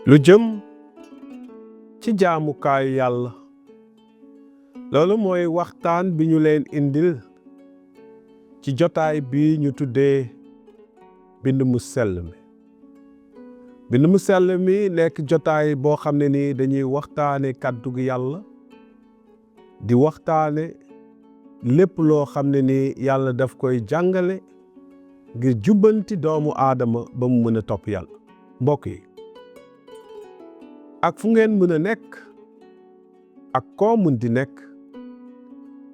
lu jëm ci jaamukaayu yàlla loolu mooy waxtaan bi ñu leen indil ci jotaay bi ñu tuddee Mbind mu sell mi Mbind mu sell mi nekk jotaay boo xam ne ni dañuy waxtaane kàddu gi yàlla di waxtaane lépp loo xam ne ni yàlla daf koy jàngale ngir jubbanti doomu aadama ba mu mën a topp yàlla mbokk yi ak fu ngeen mën a nekk ak koo mën di nekk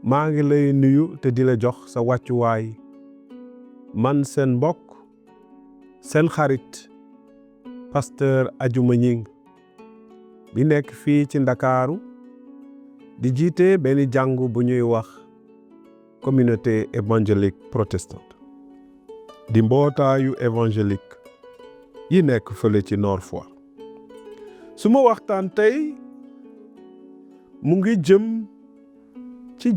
maa ngi lay nuyu te di la jox sa wàccuwaay man seen mbokk seen xarit pasteur Ajuma Ñing bi nekk fii ci Ndakaaru di jiite benn jàngu bu ñuy wax communauté évangélique protestante di mbootaayu évangélique yi nekk fële ci Nord Foire suma waxtaan tey mu ngi jëm ci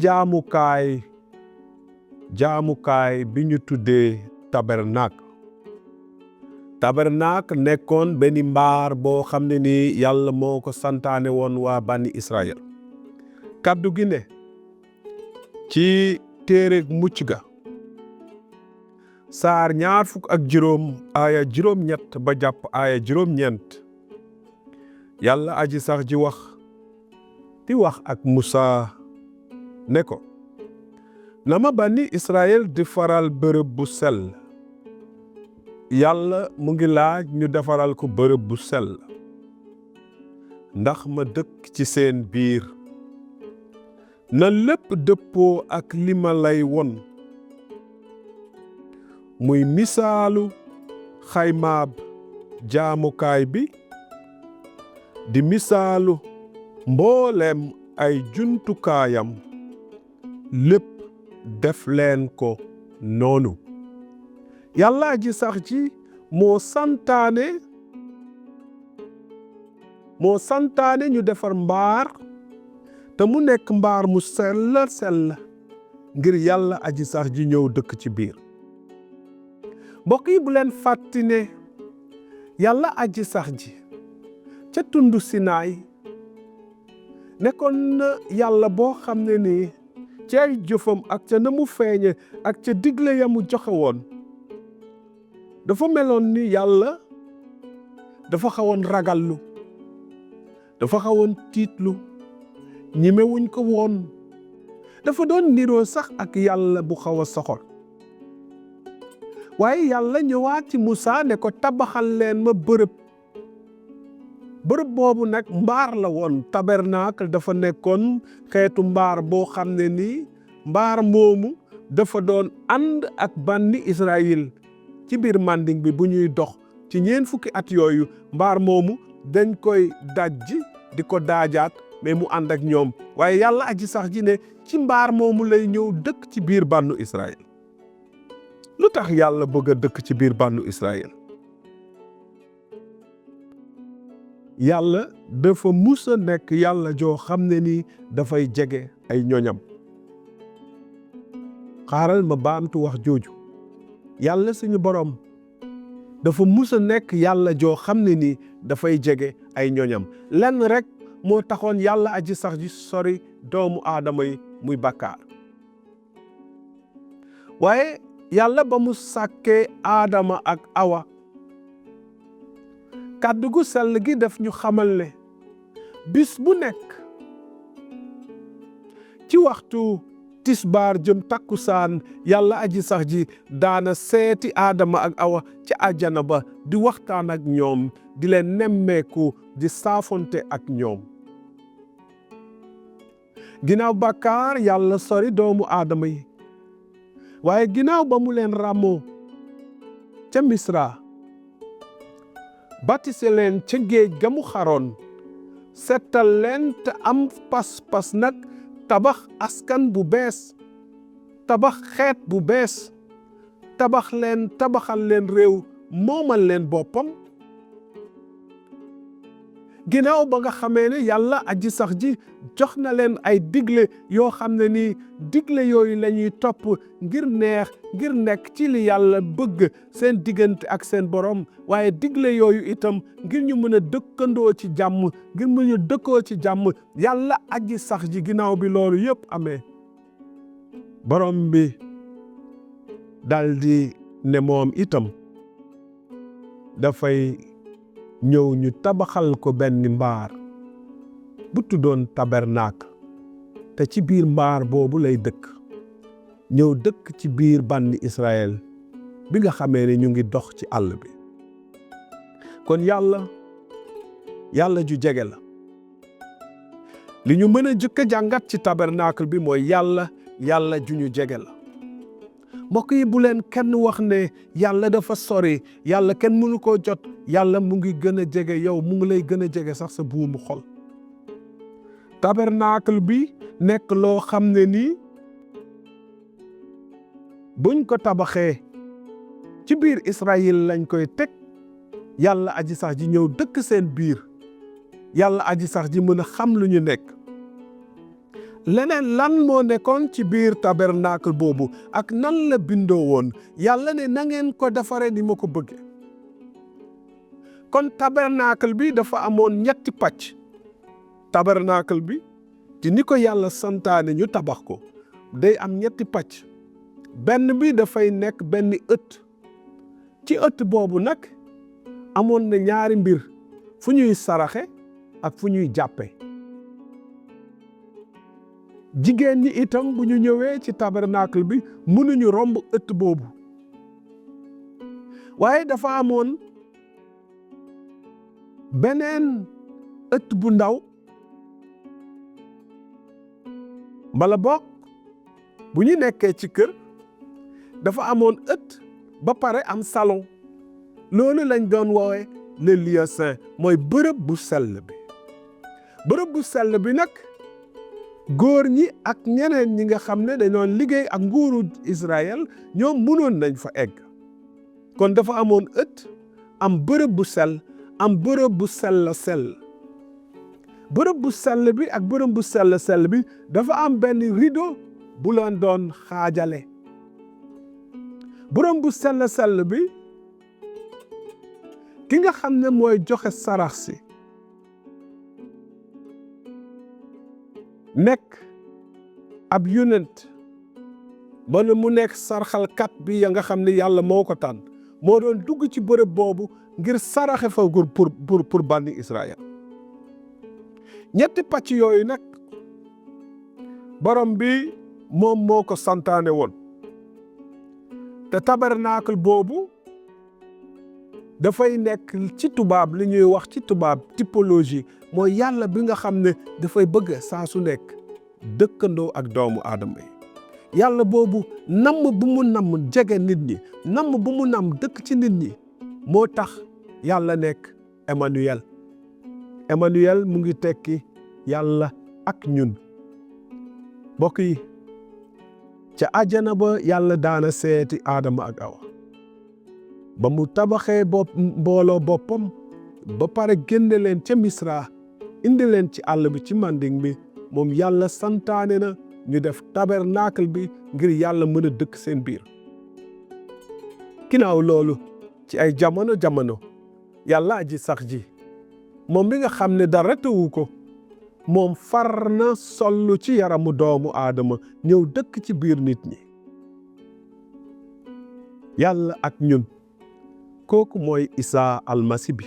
jaamukaay bi ñu tuddee tabernacle nekkoon benn mbaar boo xam ne ni yàlla moo ko santaane woon waa bànni Israël kàddu gi ne ci téere mucc ga saar 25 aaya 8 ba jàpp aaya 9 yàlla aji sax ji wax ak Musaa ne ko na ma bànni Israël di faral bërëb bu sell yàlla mu ngi laaj ñu defaral ko bërëb bu sell ndax ma dëkk ci seen biir na lépp dëppoo ak li ma lay won muy misaalu Xaymaab jaamukaay bi di misaalu mbooleem ay jumtukaayam lépp def leen ko noonu yàlla ji sax ji moo santaane ñu defar mbaar te mu nekk mbaar mu sell ngir yàlla aji sax ji ñëw dëkk ci biir mbokk yi bu leen fàtti ne yàlla aji sax ji ca tundu Sinaay nekkoon na yàlla boo xam ne nii ci ay jëfam ak ca na mu feeñe ak ca digle ya mu joxe woon dafa meloon ni yàlla dafa xawoon ragallu dafa xawoon tiitlu ñimewuñ ko woon dafa doon niroo sax ak yàlla bu xaw a soxor waaye yàlla ñëwaat ci Musaa ne ko tabaxal leen ma bërëb boobu nag mbaar la woon tabernacle dafa nekkoon xeetu mbaar boo xam ne nii mbaar moomu dafa doon ànd ak bànni Israël ci biir manding bi bu ñuy dox ci 4 fukki at yooyu mbaar moomu dañ koy dajji di ko daajaat mais mu ànd ak ñoom waaye yàlla aji sax ji ne ci mbaar moomu lay ñëw dëkk ci biir bànnu Israël lu tax yàlla bëgg a dëkk ci biir bànnu Israël yàlla dafa mus a nekk yàlla joo xam ne ni dafay jege ay ñoñam xaaral ma baamtu wax jooju yàlla suñu borom dafa mus a nekk yàlla joo xam ne ni dafay jege ay ñoñam lenn rek moo taxoon yàlla aji sax ji sori doomu aadama yi muy bàkkaar waaye yàlla ba mu sàkkee aadama ak awa kàddu gu sell gi daf ñu xamal ne bis bu nekk ci waxtu tisbaar jëm takkusaan yàlla aji sax ji daana seeti aadama ak awa ci àjjana ba di waxtaan ak ñoom di leen nemmeeku di saafonte ak ñoom ginnaaw bàkkaar yàlla sori doomu aadama yi waaye ginnaaw ba mu leen ràmmoo ca Misra batise leen ca géej ga mu xaroon settal leen te am pas-pas nag tabax askan bu bees tabax xeet bu bees tabaxal leen réew moomal leen boppam ginnaaw ba nga xamee ne yàlla aji sax ji jox na leen ay digle yoo xam ne ni digle yooyu la ñuy topp ngir neex ngir nekk ci li yàlla bëgg seen diggante ak seen borom waaye digle yooyu itam ngir ñu mën a dëkkandoo ci jàmm ngir mën a dëkkoo ci jàmm yàlla aji sax ji ginnaaw bi loolu yëpp amee borom bi daldi ne moom itam dafay ñëw ñu tabaxal ko benn mbaar bu tuddoon tabernacle te ci biir mbaar boobu lay dëkk ñëw dëkk ci biir bànni Israël bi nga xamee ne ñu ngi dox ci àll bi kon yàlla ju jege la li ñu mën a jëkk a jàngat ci tabernacle bi mooy yàlla ju ñu jege la mbokk yi bu leen kenn wax ne yàlla dafa sori yàlla kenn mënu koo jot yàlla mu ngi gën a jege yow mu ngi lay gën a jege sax sa buumu xol tabernacle bi nekk loo xam ne nii buñ ko tabaxee ci biir Israël lañ koy teg yàlla aji sax ji ñëw dëkk seen biir yàlla aji sax ji mën a xam lu ñu nekk leneen lan moo nekkoon ci biir tabernacle boobu ak nan la bindoo woon yàlla ne na ngeen ko defaree ni ma ko bëggee kon tabernacle bi dafa amoon ñetti pàcc tabernacle bi ci ni ko yàlla santaane ñu tabax ko day am ñetti pàcc benn bi dafay nekk benn ëtt ci ëtt boobu nag amoon na ñaari mbir fu ñuy saraxe ak fu ñuy jàppe jigéen ñi itam bu ñu ñëwee ci tabernacle bi mënuñu romb ëtt boobu waaye dafa amoon beneen ëtt bu ndaw mbala bokk bu ñu nekkee ci kër dafa amoon ëtt ba pare am salon loolu lañ doon woowe le lieu saint mooy bërëb bu sell bi bërëb bu sell bi nag góor ñi ak ñeneen ñi nga xam ne dañoon liggéey ak nguuru Israël ñoom mënoon nañ fa egg kon dafa amoon ëtt am bërëb bu sell am bërëb bu sell bërëb bu sell bi ak bërëb bu sell bi dafa am benn rideau bu leen doon xaajale bërëb bu sell bi ki nga xam ne mooy joxe sarax si nekk ab yonent ba mu nekk sarxalkat bi ya nga xam ne yàlla moo ko tànn moo doon dugg ci bërëb boobu ngir saraxe fa pour bànni Israël ñetti pàcc yooyu nag borom bi moom moo ko santaane woon te tabernacle boobu dafay nekk ci tubaab li ñuy wax ci tubaab typologie mooy yàlla bi nga xam ne dafay bëgg saa su nekk dëkkandoo ak doomu aadama yi yàlla boobu namm bu mu namm jege nit ñi namm bu mu namm dëkk ci nit ñi moo tax yàlla nekk Emmanuel mu ngi tekki yàlla ak ñun mbokk yi ca àjjana ba yàlla daana seeti Aadama ak Awa ba mu tabaxee mbooloo boppam ba pare génne leen ca Misra indi leen ci àll bi ci manding bi moom yàlla santaane na ñu def tabernacle bi ngir yàlla mën a dëkk seen biir ginnaaw loolu ci ay jamono yàlla aji sax ji moom bi nga xam ne dara tëwu ko moom far na sollu ci yaramu doomu aadama ñëw dëkk ci biir nit ñi yàlla ak ñun kooku mooy Isaa almasi bi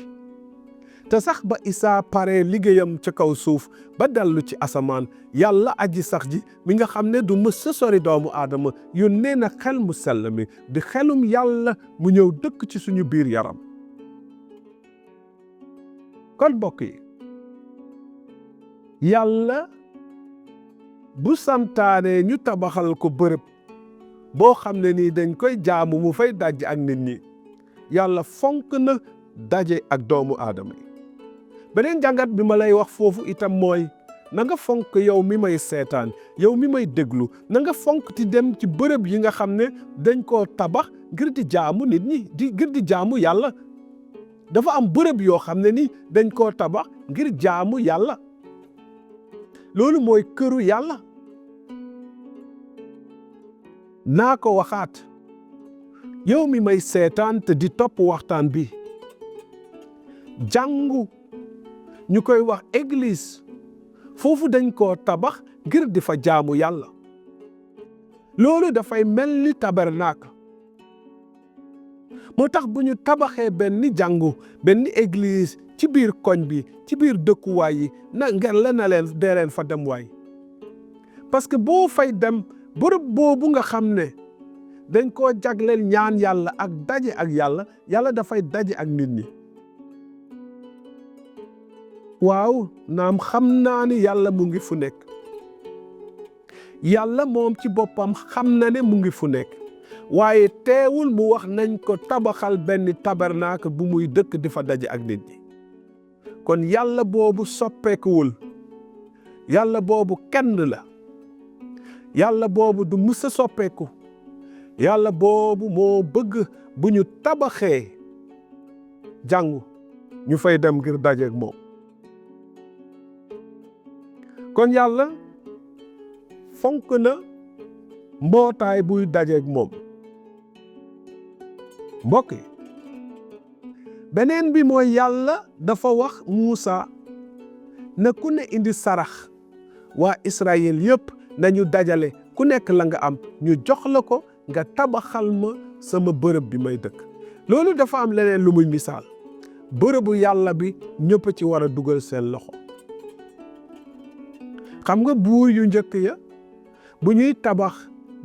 te sax ba Isaa pare liggéeyam ca kaw suuf ba dellu ci asamaan yàlla aji sax ji mi nga xam ne du mës a sori doomu aadama yónnee na xel mu sell mi di xelum yàlla mu ñëw dëkk ci suñu biir yaram kon mbokk yi yàlla bu santaane ñu tabaxal ko bërëb boo xam ne nii dañ koy jaamu mu fay dajj ak nit ñi yàlla fonk na daje ak doomu aadama yi beneen jàngat bi ma lay wax foofu itam mooy na nga fonk yow mi may seetaan yow mi may déglu na nga fonk ti dem ci bërëb yi nga xam ne dañ koo tabax ngir di jaamu nit ñi ngir di jaamu yàlla dafa am bërëb yoo xam ne ni dañ koo tabax ngir jaamu yàlla loolu mooy këru yàlla naa ko waxaat yow mi may seetaan te di topp waxtaan bi jàngu ñu koy wax église foofu dañ koo tabax ngir di fa jaamu yàlla loolu dafay mel ni tabernacle moo tax bu ñu tabaxee benn jàngu benn église ci biir koñ bi ci biir dëkkuwaay yi na leen dee leen fa dem waay parce que boo fay dem bërëb boobu nga xam ne dañ koo jagleel ñaan yàlla ak daje ak yàlla dafay daje ak nit ñi waaw naam xam naa ni yàlla mu ngi fu nekk yàlla moom ci boppam xam na ne mu ngi fu nekk waaye teewul mu wax nañ ko tabaxal benn tabernacle bu muy dëkk di fa daje ak nit ñi kon yàlla boobu soppeekuwul yàlla boobu kenn la yàlla boobu du mus a soppeeku yàlla boobu moo bëgg bu ñu tabaxee jàngu ñu fay dem ngir daje ak moom kon yàlla fonk na mbootaay buy daje ak moom mbokk yi beneen bi mooy yàlla dafa wax Muusa na ku ne indi sarax waa Israël yëpp nañu dajale ku nekk la nga am ñu jox la ko nga tabaxal ma sama bërëb bi may dëkk loolu dafa am leneen lu muy misaal bërëbu yàlla bi ñëpp ci war a dugal seen loxo xam nga buur yu njëkk ya bu ñuy tabax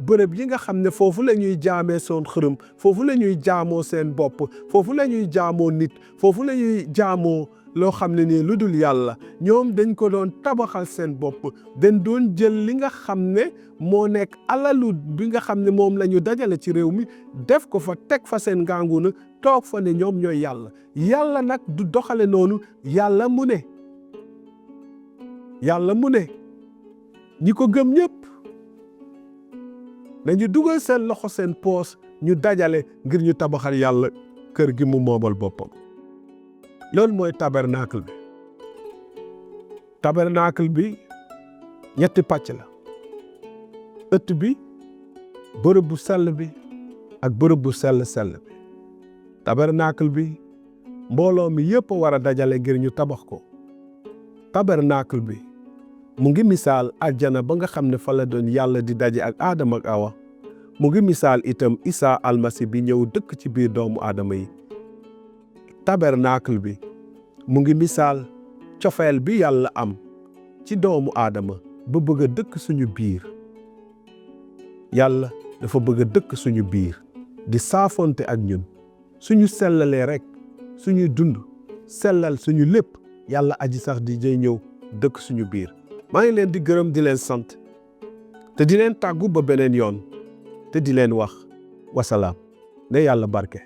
bërëb yi nga xam ne foofu la ñuy jaamee seen xërëm foofu la ñuy jaamoo seen bopp foofu la ñuy jaamoo nit foofu la ñuy jaamoo loo xam ne nii lu dul yàlla ñoom dañ ko doon tabaxal seen bopp dañ doon jël li nga xam ne moo nekk alalu bi nga xam ne moom la ñu dajale ci réew mi def ko fa teg fa seen ngàngu na toog fa ne ñoom ñooy yàlla nag du doxale noonu yàlla mu ne ñi ko gëm ñëpp nañu dugal seen loxo seen poos ñu dajale ngir ñu tabaxal yàlla kër gi mu moomal boppam loolu mooy tabernacle bi ñetti pàcc la ëtt bi bërëb bu sell bi ak bërëb bu sell bi tabernacle bi mbooloo mi yëpp war a dajale ngir ñu tabax ko tabernacle bi mu ngi misaal àjjana ba nga xam ne fa la doon yàlla di daje ak aadama ak awa mu ngi misaal itam Isa almasi bi ñëw dëkk ci biir doomu aadama yi tabernacle bi mu ngi misaal cofeel bi yàlla am ci doomu aadama ba bëgg a dëkk suñu biir yàlla dafa bëgg a dëkk suñu biir di saafonte ak ñun suñu sellalee rek suñuy dund sellal suñu lépp yàlla aji sax di jëy ñëw dëkk suñu biir maa ngi leen di gërëm di leen sant te di leen tàggu ba beneen yoon te di leen wax wasalaam ne yàlla barke